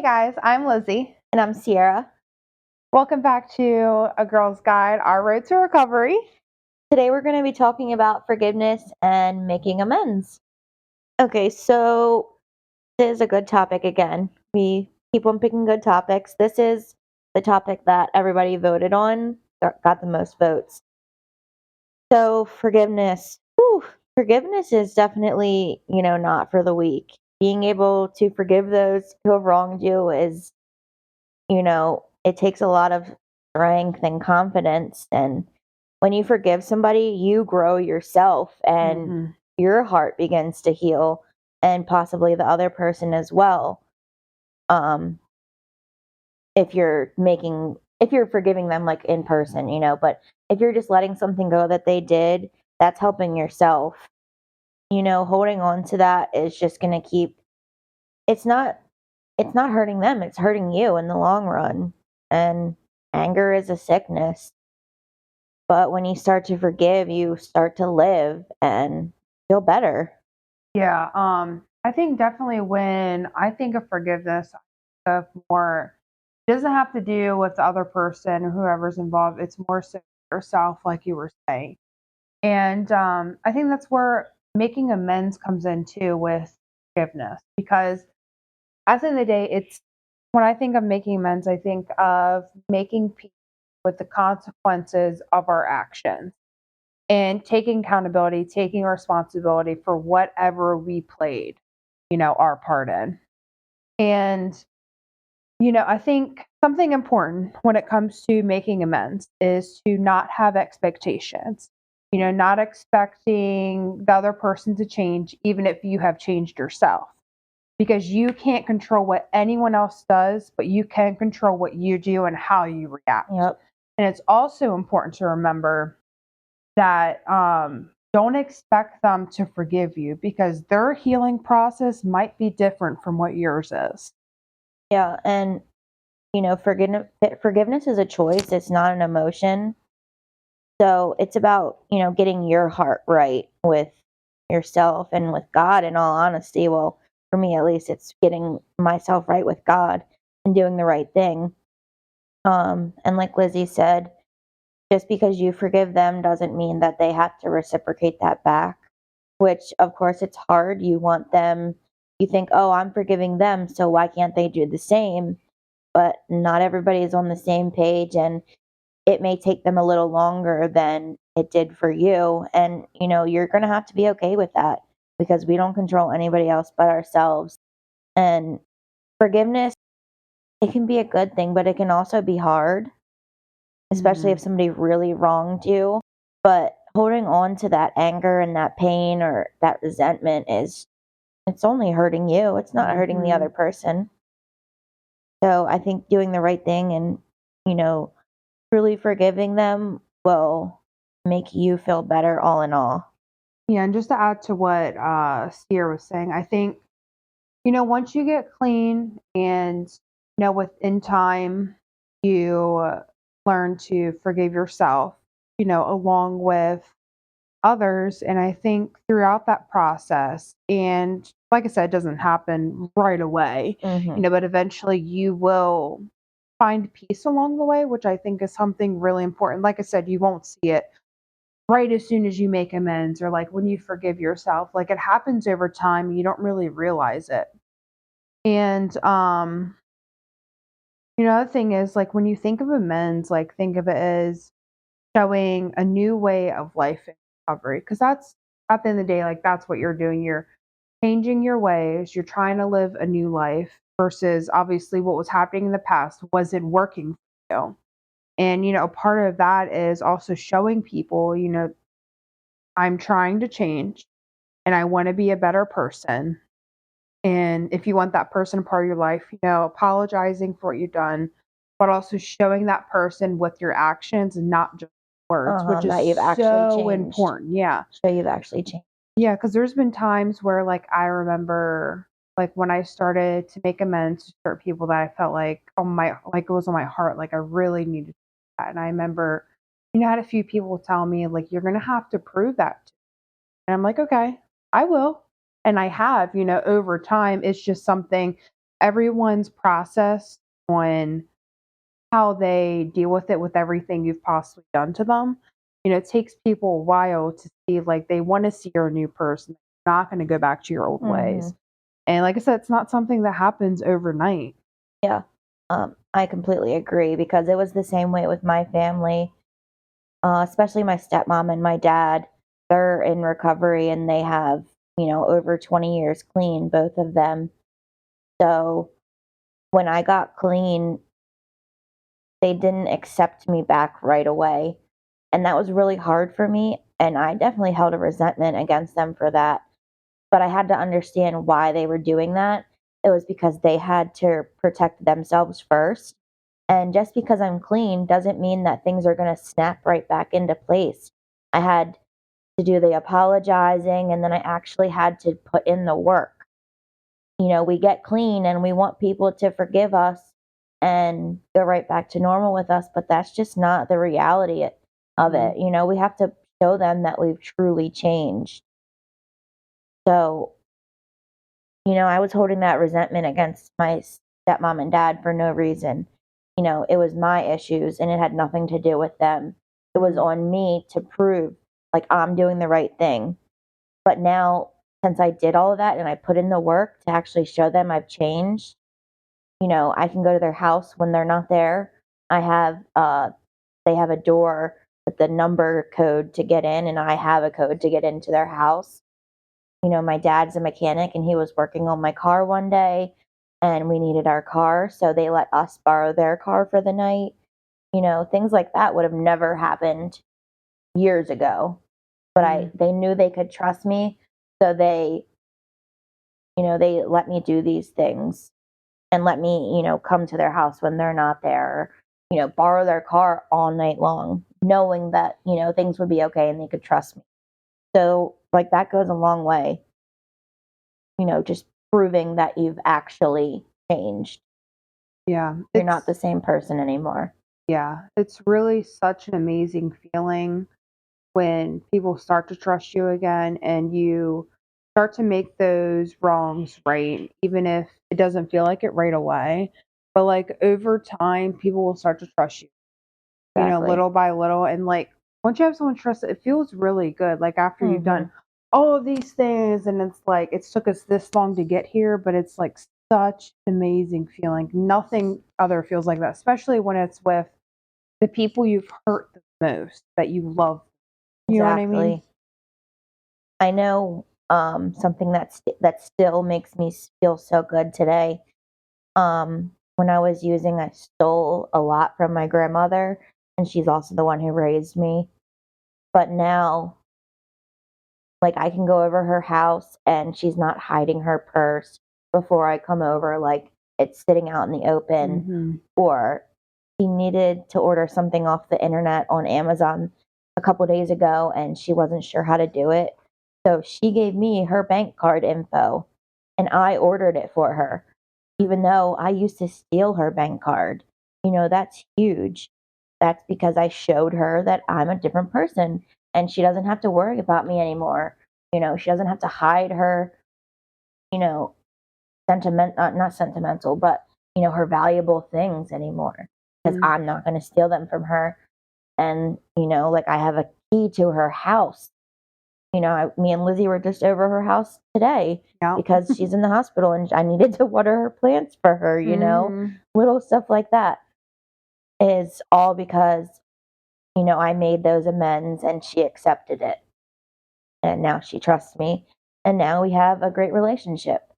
Hey guys, I'm Lizzie. And I'm Sierra. Welcome back to A Girl's Guide, Our Road to Recovery. Today we're going to be talking about forgiveness and making amends. Okay, so this is a good topic again. We keep on picking good topics. This is the topic that everybody voted on, that got the most votes. So forgiveness. Whew, forgiveness is definitely, not for the weak. Being able to forgive those who have wronged you is, it takes a lot of strength and confidence. And when you forgive somebody, you grow yourself and your heart begins to heal and possibly the other person as well. Um, if you're forgiving them like in person, but if you're just letting something go that they did, that's helping yourself. Holding on to that is just going to keep it's not hurting them, it's hurting you in the long run. And anger is a sickness. But when you start to forgive, you start to live and feel better. Yeah, I think definitely when I think of forgiveness, I think of more, it doesn't have to do with the other person or whoever's involved. It's more so yourself, like you were saying. And I think that's where making amends comes in too with forgiveness. Because at the end of the day, it's when I think of making amends, I think of making peace with the consequences of our actions and taking accountability, taking responsibility for whatever we played, our part in. And, I think something important when it comes to making amends is to not have expectations, not expecting the other person to change, even if you have changed yourself. Because you can't control what anyone else does, but you can control what you do and how you react. Yep. And it's also important to remember that don't expect them to forgive you because their healing process might be different from what yours is. Yeah, and forgiveness is a choice, it's not an emotion. So it's about, getting your heart right with yourself and with God, in all honesty. Well, for me at least, it's getting myself right with God and doing the right thing. And like Lizzie said, just because you forgive them doesn't mean that they have to reciprocate that back, which of course it's hard. You think, oh, I'm forgiving them, so why can't they do the same? But not everybody is on the same page, and it may take them a little longer than it did for you. And, you're going to have to be okay with that because we don't control anybody else but ourselves. And forgiveness, it can be a good thing, but it can also be hard, especially if somebody really wronged you. But holding on to that anger and that pain or that resentment it's only hurting you. It's not hurting the other person. So I think doing the right thing and, you know, truly forgiving them will make you feel better all in all. Yeah, and just to add to what Sierra was saying, I think, once you get clean and, within time, you learn to forgive yourself, along with others. And I think throughout that process, and like I said, it doesn't happen right away, Hmm. but eventually you will find peace along the way, which I think is something really important. Like I said, you won't see it right as soon as you make amends or like when you forgive yourself. Like it happens over time, and you don't really realize it. And the thing is, like when you think of amends, like think of it as showing a new way of life and recovery. Because that's at the end of the day, like that's what you're doing. You're changing your ways. You're trying to live a new life versus obviously what was happening in the past wasn't working for you. And, part of that is also showing people, I'm trying to change and I want to be a better person. And if you want that person part of your life, apologizing for what you've done, but also showing that person with your actions and not just words, which is That you've actually so changed. important. Yeah. Show you've actually changed. Yeah. Cause there's been times where like I remember like when I started to make amends to certain people that I felt like like it was on my heart, like I really needed that. And I remember, I had a few people tell me like, you're going to have to prove that. And I'm like, okay, I will. And I have, over time. It's just something everyone's process on how they deal with everything you've possibly done to them. It takes people a while to see, like, they want to see you're a new person. You're not going to go back to your old ways. Mhm. And like I said, it's not something that happens overnight. Yeah. I completely agree because it was the same way with my family, especially my stepmom and my dad. They're in recovery and they have, over 20 years clean, both of them. So when I got clean, they didn't accept me back right away. And that was really hard for me. And I definitely held a resentment against them for that. But I had to understand why they were doing that. It was because they had to protect themselves first. And just because I'm clean doesn't mean that things are going to snap right back into place. I had to do the apologizing and then I actually had to put in the work. We get clean and we want people to forgive us and go right back to normal with us, but that's just not the reality of Mhm. it. We have to show them that we've truly changed. So, I was holding that resentment against my stepmom and dad for no reason. It was my issues and it had nothing to do with them. It was Mhm. on me to prove like I'm doing the right thing. But now, since I did all of that and I put in the work to actually show them I've changed, I can go to their house when they're not there. I have, they have a door with the number code to get in, and I have a code to get into their house. My dad's a mechanic and he was working on my car one day and we needed our car. So they let us borrow their car for the night. Things like that would have never happened years ago. But Mhm. they knew they could trust me. So they let me do these things and let me, come to their house when they're not there, borrow their car all night long, knowing that, things would be okay and they could trust me. So, like, that goes a long way, just proving that you've actually changed. Yeah, You're not the same person anymore. it's really such an amazing feeling when people start to trust you again and you start to make those wrongs right, even if it doesn't feel like it right away. But like over time, people will start to trust you, Exactly. little by little. And like once you have someone trust, it feels really good. Like after you've done Mhm. all of these things, and it's like it's took us this long to get here, but it's like such an amazing feeling. Nothing other feels like that, especially when it's with the people you've hurt the most that you love. You know what I mean? Exactly. I know, something that still makes me feel so good today. When I was using, I stole a lot from my grandmother, and she's also the one who raised me. But now, like, I can go over her house and she's not hiding her purse before I come over, like, it's sitting out in the open. Mhm. Or she needed to order something off the internet on Amazon a couple days ago and she wasn't sure how to do it. So she gave me her bank card info and I ordered it for her, even though I used to steal her bank card. That's huge. That's because I showed her that I'm a different person and she doesn't have to worry about me anymore. She doesn't have to hide her, you know, not sentimental, but her valuable things anymore because Mm. I'm not going to steal them from her. And like I have a key to her house. Me and Lizzie were just over her house today Yeah. because she's in the hospital and I needed to water her plants for her. Mhm. Little stuff like that is all because I made those amends and she accepted it, and now she trusts me, and now we have a great relationship,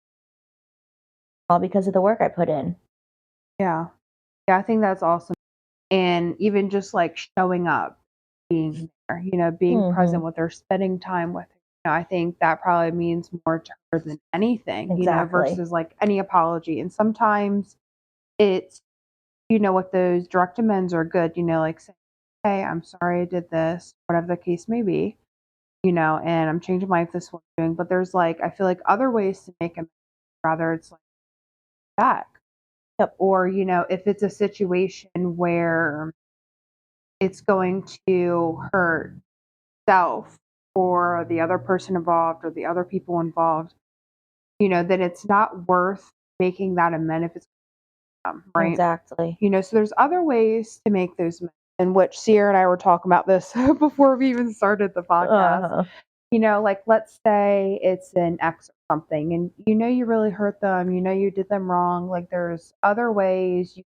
all because of the work I put in. Yeah. Yeah, I think that's awesome. And even just like showing up, being there, being present Hmm. with her, spending time with her. I think that probably means more to her than anything, Exactly. versus like any apology. And sometimes it's, what those direct amends are good, like saying, hey, I'm sorry I did this, whatever the case may be, and I'm changing my life this one doing. But there's like, I feel like other ways to make amends, rather it's like back. Yep. Or, if it's a situation where it's going to hurt self or the other person involved or the other people involved, then it's not worth making that amend if it's right? Exactly. So there's other ways to make those amends, in which Sierra and I were talking about this before we even started the podcast. Uh-huh. Like let's say it's an ex or something, and you really hurt them, you did them wrong. Like there's other ways you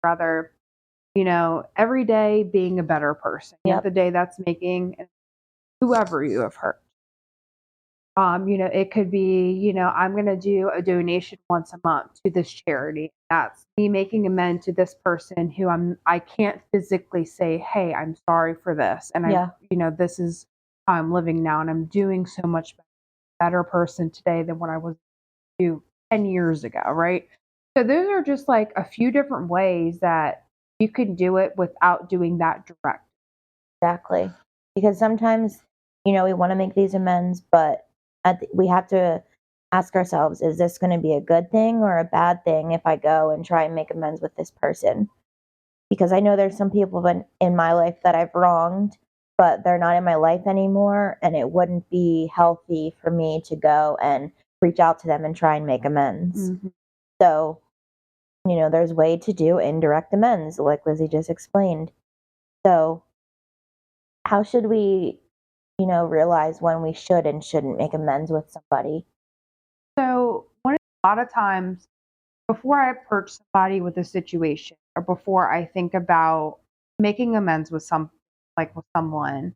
rather, every day being a better person. At Yep. the day that's making whoever you have hurt. It could be, I'm going to do a donation once a month to this charity. That's me making amends to this person who I can't physically say, "Hey, I'm sorry for this." And Yeah. this is how I'm living now and I'm doing so much better person today than what I was do 10 years ago, right? So those are just like a few different ways that you can do it without doing that direct. Exactly. Because sometimes, we want to make these amends, but we have to ask ourselves, is this going to be a good thing or a bad thing if I go and try and make amends with this person? Because I know there's some people in my life that I've wronged, but they're not in my life anymore. And it wouldn't be healthy for me to go and reach out to them and try and make amends. Mhm. So, there's way to do indirect amends, like Lizzie just explained. So, how should we, realize when we should and shouldn't make amends with somebody? So a lot of times before I approach somebody with a situation or before I think about making amends with with someone,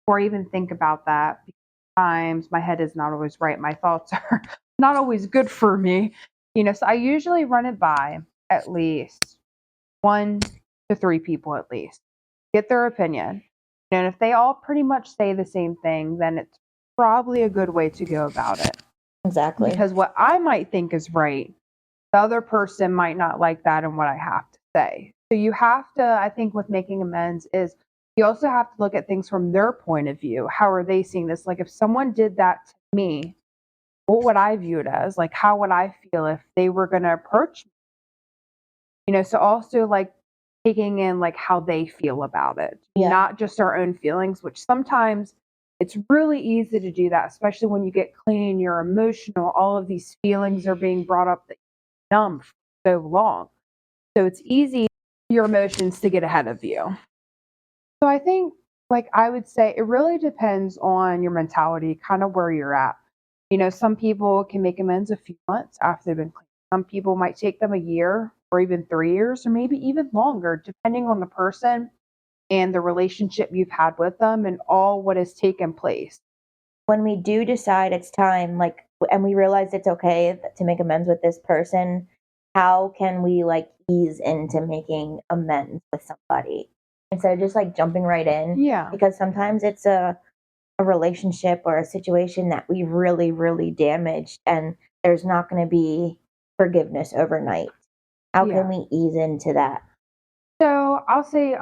or even think about that, because times my head is not always right. My thoughts are not always good for me. So I usually run it by at least 1 to 3 people at least, get their opinion. And if they all pretty much say the same thing, then it's probably a good way to go about it. Exactly. Because what I might think is right, the other person might not like that and what I have to say. So you have to, I think, with making amends, is you also have to look at things from their point of view. How are they seeing this? Like if someone did that to me, what would I view it as? Like how would I feel if they were going to approach me? So also like taking in like how they feel about it, Yeah. not just our own feelings, which sometimes it's really easy to do that, especially when you get clean, you're emotional, all of these feelings are being brought up that you're numb for so long. So it's easy for your emotions to get ahead of you. So I think, like, I would say it really depends on your mentality, kind of where you're at. Some people can make amends a few months after they've been clean. Some people might take them a year or even 3 years or maybe even longer, depending on the person and the relationship you've had with them and all what has taken place. When we do decide it's time, like, and we realize it's okay to make amends with this person, how can we like ease into making amends with somebody instead of just like jumping right in? Yeah, Because sometimes it's a relationship or a situation that we really, really damaged, and there's not going to be forgiveness overnight. How can yeah. we ease into that? So I'll say,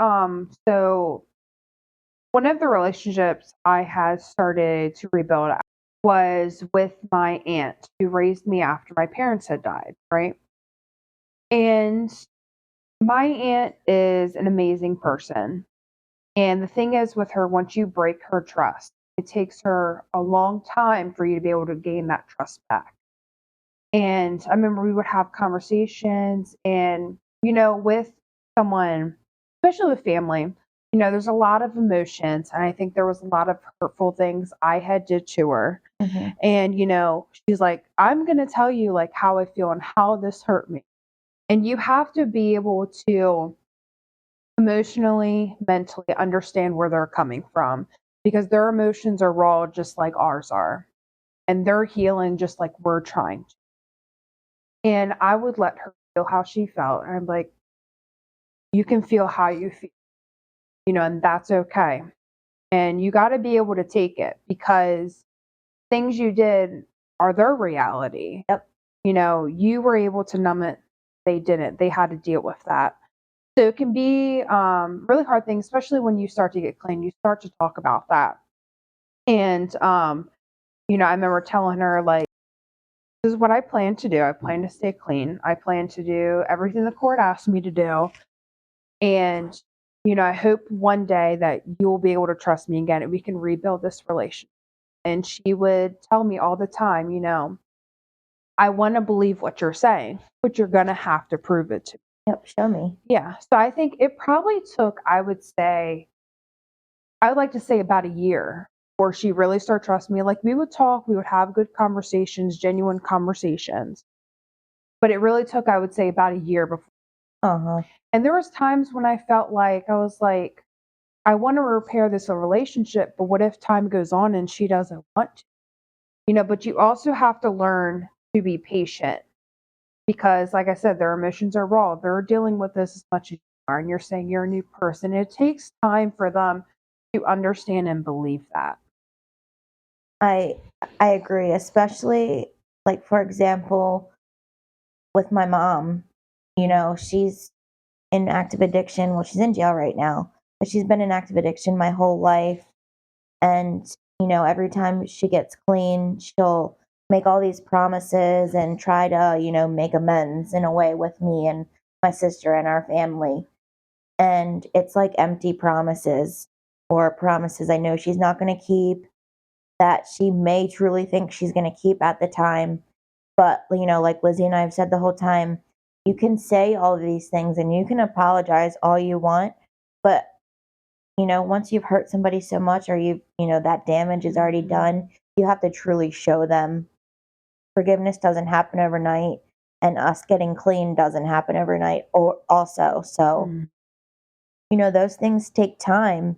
so one of the relationships I had started to rebuild was with my aunt who raised me after my parents had died, right? And my aunt is an amazing person. And the thing is with her, once you break her trust, it takes her a long time for you to be able to gain that trust back. And I remember we would have conversations and, with someone, especially with family, there's a lot of emotions. And I think there was a lot of hurtful things I had did to her. Hmm. And, she's like, I'm going to tell you like how I feel and how this hurt me. And you have to be able to emotionally, mentally understand where they're coming from because their emotions are raw just like ours are. And they're healing just like we're trying to. And I would let her feel how she felt. And I'm like, you can feel how you feel, and that's okay. And you got to be able to take it because things you did are their reality. Yep. You were able to numb it. They didn't. They had to deal with that. So it can be really hard thing, especially when you start to get clean. You start to talk about that. And, I remember telling her, like, this is what I plan to do. I plan to stay clean. I plan to do everything the court asked me to do. And, I hope one day that you'll be able to trust me again and we can rebuild this relationship. And she would tell me all the time, I want to believe what you're saying, but you're going to have to prove it to me. Yep, show me. Yeah. So I think it probably took, I would like to say about a year before she really started trusting me. Like we would talk, we would have good conversations, genuine conversations. But it really took, I would say, about a year before. Uh-huh. And there was times when I felt like I was like, I want to repair this relationship, but what if time goes on and she doesn't want to? But you also have to learn to be patient because, like I said, their emotions are raw. They're dealing with this as much as you are, and you're saying you're a new person. It takes time for them to understand and believe that. I I agree, especially like for example, with my mom. She's in active addiction. Well, she's in jail right now, but she's been in active addiction my whole life. And, every time she gets clean, she'll make all these promises and try to, make amends in a way with me and my sister and our family. And it's like empty promises or promises I know she's not going to keep, that she may truly think she's going to keep at the time. But, like Lizzie and I have said the whole time, you can say all of these things and you can apologize all you want. But, once you've hurt somebody so much or that damage is already Mhm. done, you have to truly show them. Forgiveness doesn't happen overnight. And us getting clean doesn't happen overnight or also. So, Mm. those things take time.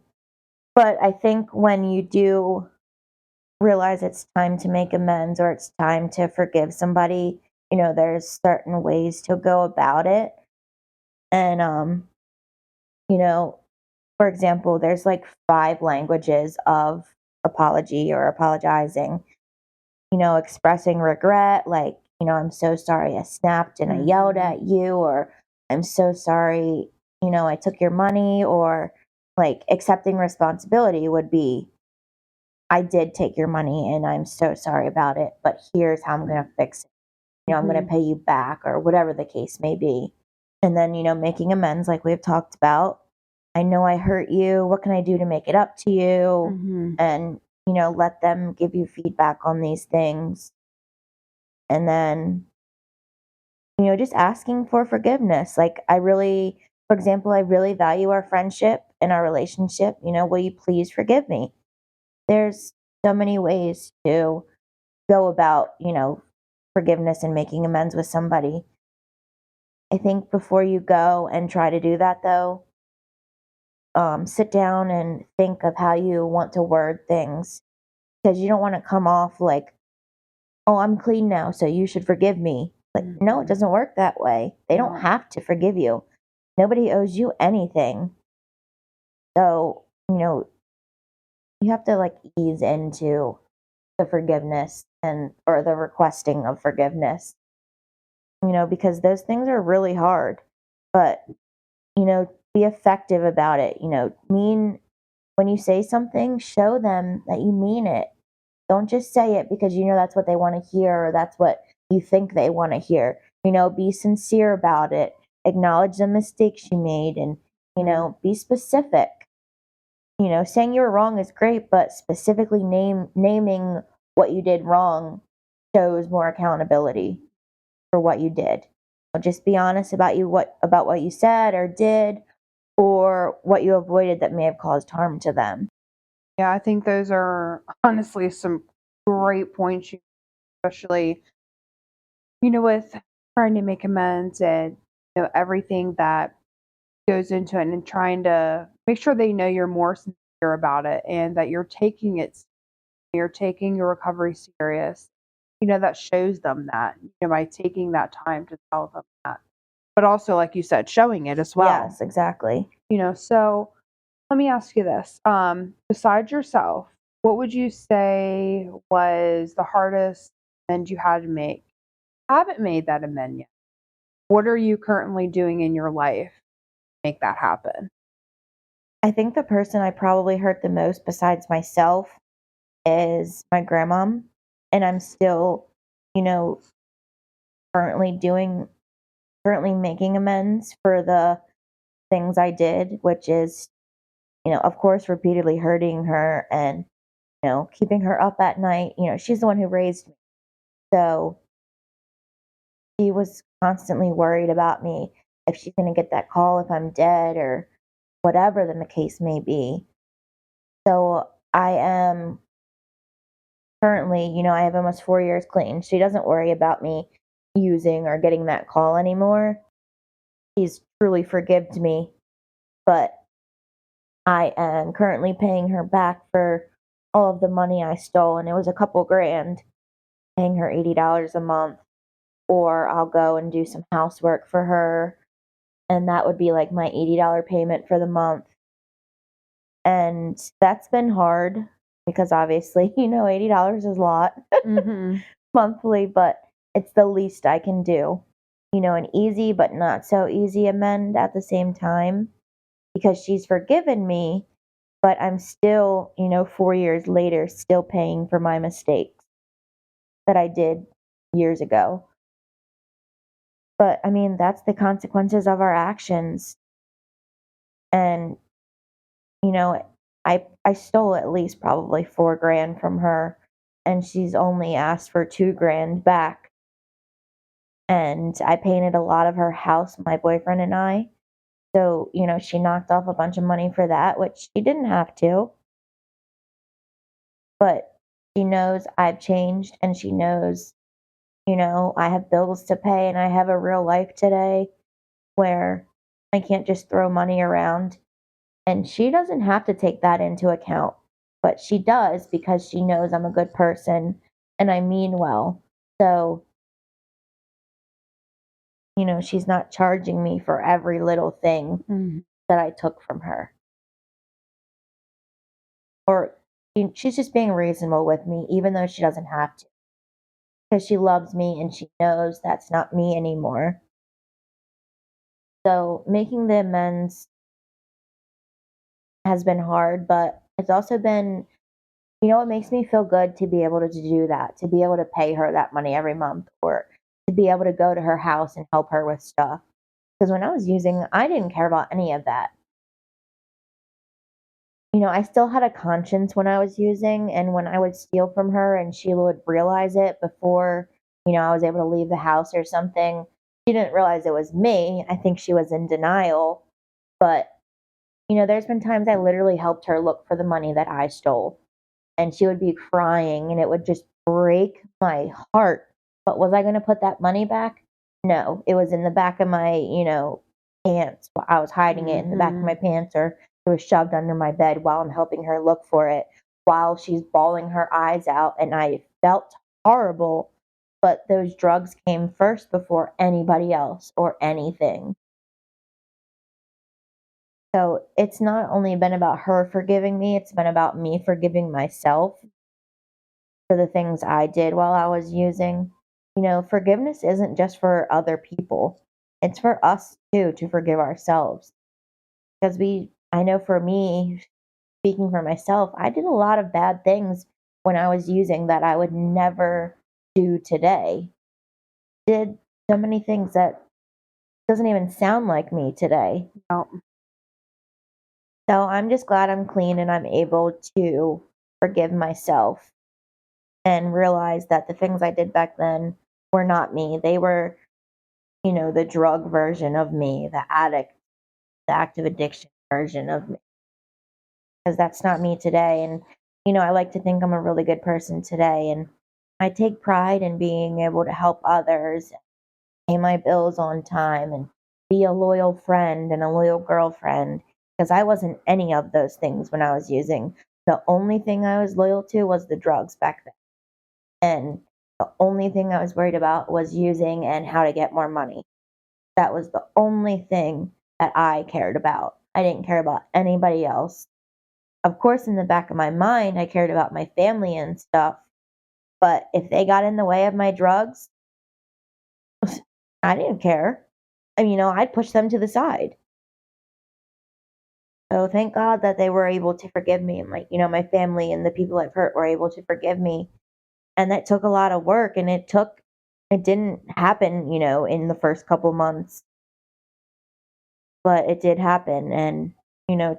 But I think when you do realize it's time to make amends or it's time to forgive somebody, there's certain ways to go about it. And you know, for example, there's like 5 languages of apology or apologizing. Expressing regret, like, I'm so sorry I snapped and I yelled Mhm. at you, or I'm so sorry, I took your money, or like accepting responsibility would be I did take your money and I'm so sorry about it, but here's how I'm going to fix it. I'm going to Mhm. pay you back or whatever the case may be. And then, making amends like we've talked about. I know I hurt you. What can I do to make it up to you? Mhm. And, let them give you feedback on these things. And then, just asking for forgiveness. Like, for example, I really value our friendship and our relationship. Will you please forgive me? There's so many ways to go about, forgiveness and making amends with somebody. I think before you go and try to do that, though, sit down and think of how you want to word things because you don't want to come off like, oh, I'm clean now, so you should forgive me. Like, no, it Mhm. doesn't work that way. They don't No. have to forgive you. Nobody owes you anything. So, you have to like ease into the forgiveness and or the requesting of forgiveness, because those things are really hard. But, be effective about it. Mean when you say something, show them that you mean it. Don't just say it because that's what they want to hear or that's what you think they want to hear. Be sincere about it. Acknowledge the mistakes you made and, Mhm. be specific. Saying you were wrong is great, but specifically naming what you did wrong shows more accountability for what you did. Just be honest about what you said or did or what you avoided that may have caused harm to them. Yeah, I think those are honestly some great points, especially, with trying to make amends and everything that goes into it and trying to make sure they know you're more sincere about it and that you're taking your recovery serious. That shows them that, by taking that time to tell them that. But also, like you said, showing it as well. Yes, exactly. So let me ask you this. Besides yourself, what would you say was the hardest amend you had to make? Haven't made that amend yet. What are you currently doing in your life to make that happen? I think the person I probably hurt the most besides myself is my grandmom. And I'm still, you know, currently doing, currently making amends for the things I did, which is, of course, repeatedly hurting her and, keeping her up at night. She's the one who raised me. So, she was constantly worried about me, if she's going to get that call if I'm dead or whatever the case may be. So I am currently, I have almost 4 years clean. She doesn't worry about me using or getting that call anymore. She's truly forgived me, but I am currently paying her back for all of the money I stole, and it was a couple grand, paying her $80 a month, or I'll go and do some housework for her, and that would be like my $80 payment for the month. And that's been hard because obviously, $80 is a lot Mhm. monthly, but it's the least I can do. An easy but not so easy amend at the same time because she's forgiven me, but I'm still, 4 years later, still paying for my mistakes that I did years ago. But I mean, that's the consequences of our actions. And, you know, I stole at least probably 4 grand from her, and she's only asked for 2 grand back. And I painted a lot of her house, my boyfriend and I. So, she knocked off a bunch of money for that, which she didn't have to. But she knows I've changed and she knows, I have bills to pay and I have a real life today where I can't just throw money around. And she doesn't have to take that into account, but she does because she knows I'm a good person and I mean well. So, she's not charging me for every little thing Mhm. that I took from her. Or she's just being reasonable with me, even though she doesn't have to, because she loves me and she knows that's not me anymore. So making the amends has been hard, but it's also been, it makes me feel good to be able to do that, to be able to pay her that money every month, or to be able to go to her house and help her with stuff. Because when I was using, I didn't care about any of that. I still had a conscience when I was using, and when I would steal from her and she would realize it before, I was able to leave the house or something, she didn't realize it was me. I think she was in denial. But, there's been times I literally helped her look for the money that I stole, and she would be crying, and it would just break my heart. But was I going to put that money back? No, it was in the back of my, pants. I was hiding it in the back of my Mhm. pants, or it was shoved under my bed while I'm helping her look for it, while she's bawling her eyes out. And I felt horrible, but those drugs came first before anybody else or anything. So it's not only been about her forgiving me, it's been about me forgiving myself for the things I did while I was using. Forgiveness isn't just for other people, it's for us too to forgive ourselves. Because I know for me, speaking for myself, I did a lot of bad things when I was using that I would never do today. Did so many things that doesn't even sound like me today. No. So I'm just glad I'm clean and I'm able to forgive myself and realize that the things I did back then were not me. They were, the drug version of me, the addict, the active addiction version of me. Because that's not me today. And, I like to think I'm a really good person today. And I take pride in being able to help others, pay my bills on time, and be a loyal friend and a loyal girlfriend. Because I wasn't any of those things when I was using. The only thing I was loyal to was the drugs back then. And the only thing I was worried about was using and how to get more money. That was the only thing that I cared about. I didn't care about anybody else. Of course, in the back of my mind, I cared about my family and stuff. But if they got in the way of my drugs, I didn't care. And, I'd push them to the side. So thank God that they were able to forgive me, and my family and the people I've hurt were able to forgive me. And that took a lot of work, and it didn't happen, in the first couple months, but it did happen. And,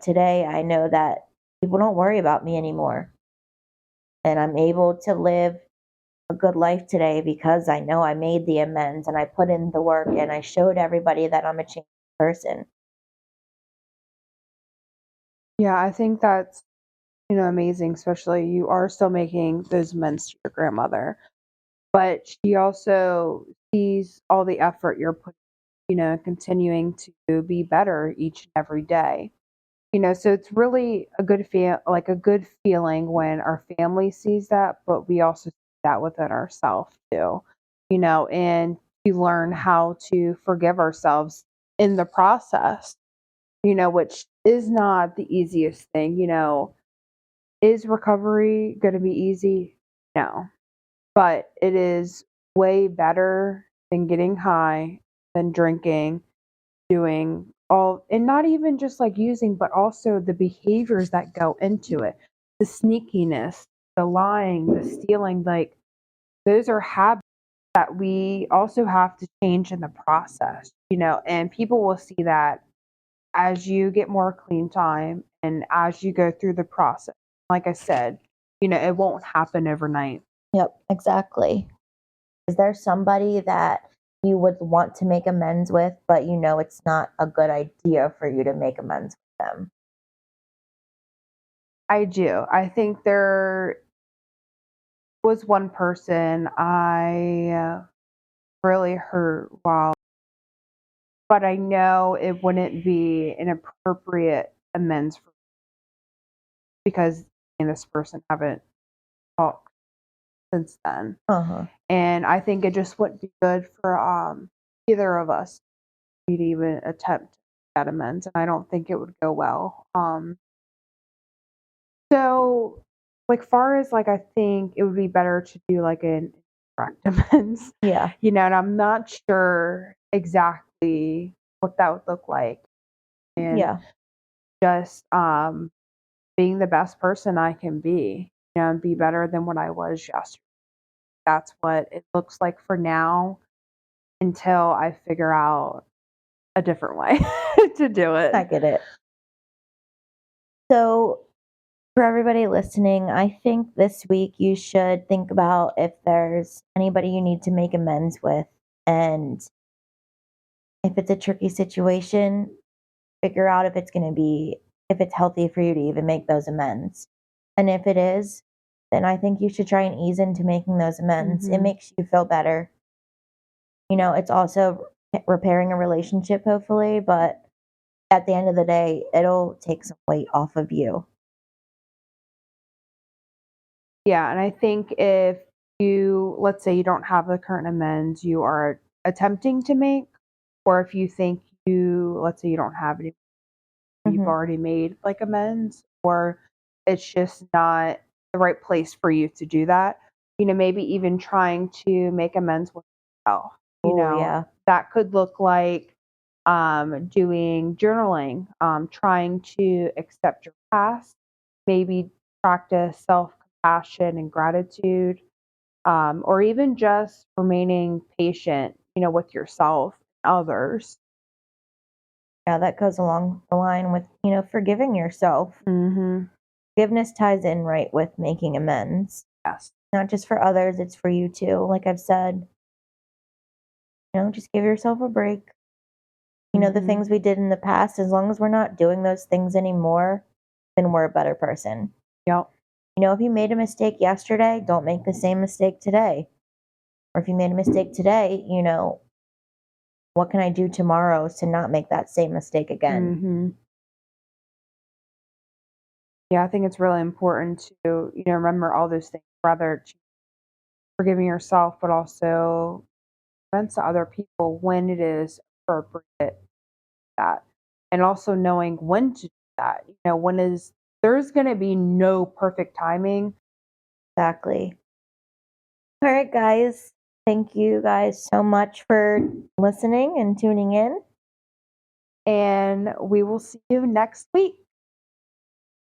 today I know that people don't worry about me anymore, and I'm able to live a good life today because I know I made the amends and I put in the work and I showed everybody that I'm a changed person. Yeah, I think that's, amazing, especially you are still making those amends to your grandmother, but she also sees all the effort you're putting, continuing to be better each and every day. So it's really a good like a good feeling when our family sees that, but we also see that within ourselves too. And to learn how to forgive ourselves in the process, which is not the easiest thing. Is recovery going to be easy? No, but it is way better than getting high, than drinking, doing all, and not even just like using, but also the behaviors that go into it, the sneakiness, the lying, the stealing. Like, those are habits that we also have to change in the process, and people will see that as you get more clean time and as you go through the process. Like I said, it won't happen overnight. Yep, exactly. Is there somebody that you would want to make amends with, but you know it's not a good idea for you to make amends with them? I do. I think there was one person I really hurt while, but I know it wouldn't be an appropriate amends for, because me and this person haven't talked since then. Uh huh. And I think it just wouldn't be good for either of us to even attempt that amends. And I don't think it would go well. So, like, far as like, I think it would be better to do like an indirect amends, Yeah. and I'm not sure exactly what that would look like. And Yeah. just being the best person I can be, and be better than what I was yesterday. That's what it looks like for now, until I figure out a different way to do I it. get it. So, for everybody listening, I think this week you should think about if there's anybody you need to make amends with. And if it's a tricky situation, figure out if it's going to be, if it's healthy for you to even make those amends. And if it is, then I think you should try and ease into making those amends. It Hmm. makes you feel better. It's also repairing a relationship, hopefully, but at the end of the day, it'll take some weight off of you. Yeah, and I think if you, let's say you don't have the current amends you are attempting to make, or if you think let's say you don't have any, you've Hmm. already made like amends, or it's just not the right place for you to do that, maybe even trying to make amends with yourself. Oh, yeah. That could look like doing journaling, trying to accept your past, maybe practice self compassion and gratitude, or even just remaining patient, with yourself and others. Yeah, that goes along the line with, forgiving yourself. Hmm. Forgiveness ties in right with making amends, Yes. not just for others, it's for you too. Like I've said, just give yourself a break. The Hmm. things we did in the past, as long as we're not doing those things anymore, then we're a better person. Yep. If you made a mistake yesterday, don't make the same mistake today. Or if you made a mistake today, what can I do tomorrow to not make that same mistake again? Hmm. Yeah, I think it's really important to, remember all those things, rather forgiving yourself, but also events to other people when it is appropriate, that. And also knowing when to do that. When is there's gonna be no perfect timing. Exactly. All right, guys. Thank you guys so much for listening and tuning in. And we will see you next week.